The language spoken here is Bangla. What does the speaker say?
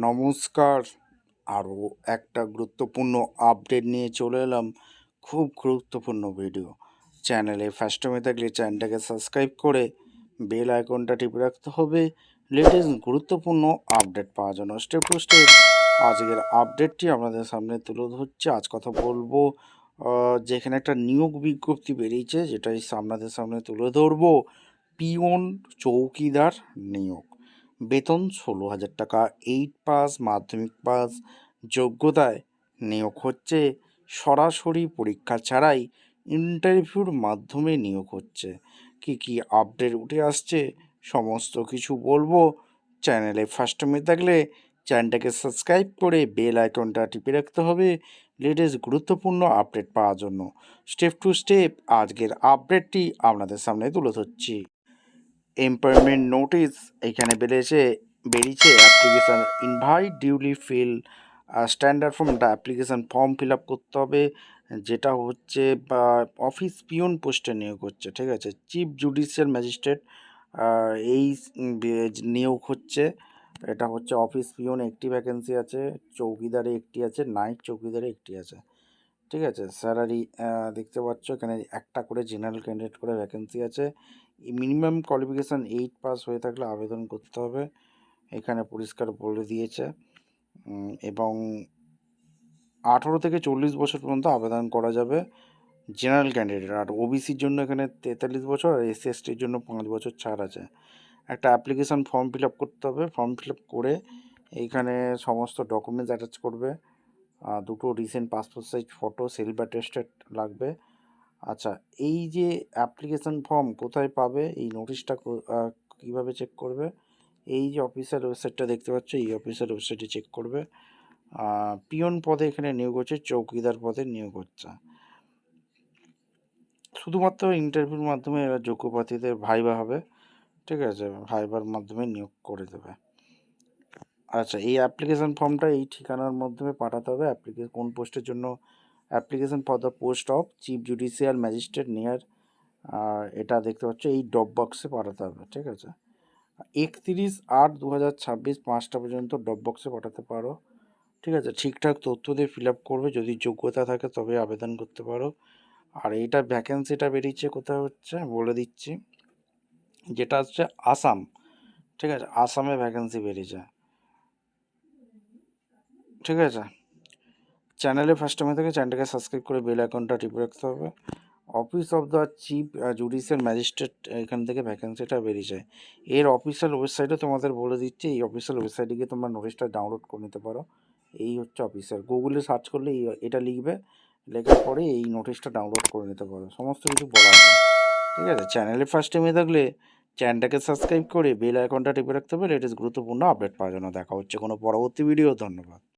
নমস্কার। আরও একটা গুরুত্বপূর্ণ আপডেট নিয়ে চলে এলাম। খুব গুরুত্বপূর্ণ ভিডিও। চ্যানেলে ফার্স্ট টাইমে থাকলে চ্যানেলটাকে সাবস্ক্রাইব করে বেল আইকনটা টিপে রাখতে হবে লেটেস্ট গুরুত্বপূর্ণ আপডেট পাওয়ার জন্য। স্টেপ টু স্টেপ আজকের আপডেটটি আপনাদের সামনে তুলে ধরছে। আজ কথা বলবো যেখানে একটা নিয়োগ বিজ্ঞপ্তি বেরিয়েছে, যেটাই আপনাদের সামনে তুলে ধরবো। পিওন চৌকিদার নিয়োগ, বেতন 16,000 টাকা, 8 পাস, মাধ্যমিক পাস যোগ্যতায় নিয়োগ হচ্ছে। সরাসরি পরীক্ষা ছাড়াই ইন্টারভিউর মাধ্যমে নিয়োগ হচ্ছে। কি কি আপডেট উঠে আসছে সমস্ত কিছু বলবো। চ্যানেলে ফার্স্ট টাইমে থাকলে চ্যানেলটাকে সাবস্ক্রাইব করে বেল আইকনটা টিপে রাখতে হবে লেটেস্ট গুরুত্বপূর্ণ আপডেট পাওয়ার জন্য। স্টেপ টু স্টেপ আজকের আপডেটটি আপনাদের সামনে তুলে ধরছি। এমপ্লয়মেন্ট নোটিশ এখানে বেরিয়েছে application invite duly fill standard ফর্মটা অ্যাপ্লিকেশান ফর্ম ফিল আপ করতে হবে, যেটা হচ্ছে অফিস পিওন পোস্টে নিয়োগ হচ্ছে। ঠিক আছে, চিফ জুডিশিয়াল ম্যাজিস্ট্রেট এই নিয়োগ হচ্ছে। এটা হচ্ছে অফিস পিওন একটি ভ্যাকেন্সি আছে, চৌকিদারে একটি আছে, নাইট চৌকিদারে একটি আছে। ঠিক আছে, স্যালারি দেখতে পাচ্ছ এখানে একটা করে জেনারেল ক্যান্ডিডেট করে ভ্যাকেন্সি আছে। মিনিমাম কোয়ালিফিকেশান 8 পাস হয়ে থাকলে আবেদন করতে হবে, এখানে পরিষ্কার বলে দিয়েছে। এবং 18 থেকে 40 বছর পর্যন্ত আবেদন করা যাবে জেনারেল ক্যান্ডিডেট। আর ওবিসির জন্য এখানে 43 বছর, আর এসসি এসটির জন্য 5 বছর ছাড় আছে। একটা অ্যাপ্লিকেশান ফর্ম ফিল আপ করতে হবে, ফর্ম ফিল আপ করে এইখানে সমস্ত ডকুমেন্টস অ্যাটাচ করবে। দুটো recent passport size photo, self attested লাগবে। আচ্ছা, এই যে অ্যাপ্লিকেশান ফর্ম কোথায় পাবে, এই নোটিশটা কীভাবে চেক করবে? এই যে অফিসিয়াল ওয়েবসাইটটা দেখতে পাচ্ছ, এই অফিসিয়াল ওয়েবসাইটে চেক করবে। পিওন পদে এখানে নিয়োগ হচ্ছে, চৌকিদার পদে নিয়োগ হচ্ছে। শুধুমাত্র ইন্টারভিউর মাধ্যমে এরা যোগ্য প্রার্থীদের ভাইবা হবে। ঠিক আছে, ভাইবার মাধ্যমে নিয়োগ করে দেবে। আচ্ছা, এই অ্যাপ্লিকেশান ফর্মটা এই ঠিকানার মাধ্যমে পাঠাতে হবে। কোন পোস্টের জন্য? Application for the post of chief judicial magistrate near, এটা দেখতে পাচ্ছ এই ড্রপ বক্সে পাঠাতে হবে। ঠিক আছে, 31/8/2026 5টা পর্যন্ত ড্রপ বক্সে পাঠাতে পারো। ঠিক আছে, ঠিকঠাক তথ্য দিয়ে ফিল আপ করবে, যদি যোগ্যতা থাকে তবে আবেদন করতে পারো। আর এইটা ভ্যাকেন্সিটা বেরিয়েছে কোথায় হচ্ছে বলে দিচ্ছি, যেটা হচ্ছে আসাম। ঠিক আছে, আসামে ভ্যাকেন্সি বেরিয়েছে। ঠিক আছে, চ্যানেলে ফার্স্ট টাইমে থেকে চ্যানেলটাকে সাবস্ক্রাইব করে বেল আইকনটা টিপে রাখতে হবে। Office of the chief judicial magistrate এখান থেকে ভ্যাকেন্সিটা বেরিয়ে যায়। এর অফিসিয়াল ওয়েবসাইটে তোমাদের বলে দিচ্ছি, এই অফিসিয়াল ওয়েবসাইটে গিয়ে তোমরা নোটিশটা ডাউনলোড করে নিতে পারো। এই হচ্ছে অফিসিয়াল, গুগলে সার্চ করলে এটা লিখবে, লেখার পরে এই নোটিশটা ডাউনলোড করে নিতে পারো। সমস্ত কিছু বলা আছে। ঠিক আছে, চ্যানেলে ফার্স্ট টাইমে থাকলে চ্যানেলটাকে সাবস্ক্রাইব করে বেল আইকনটা টিপে রাখতে হবে লেটেস্ট গুরুত্বপূর্ণ আপডেট পাওয়ার জন্য। দেখা হচ্ছে কোনো পরবর্তী ভিডিও। ধন্যবাদ।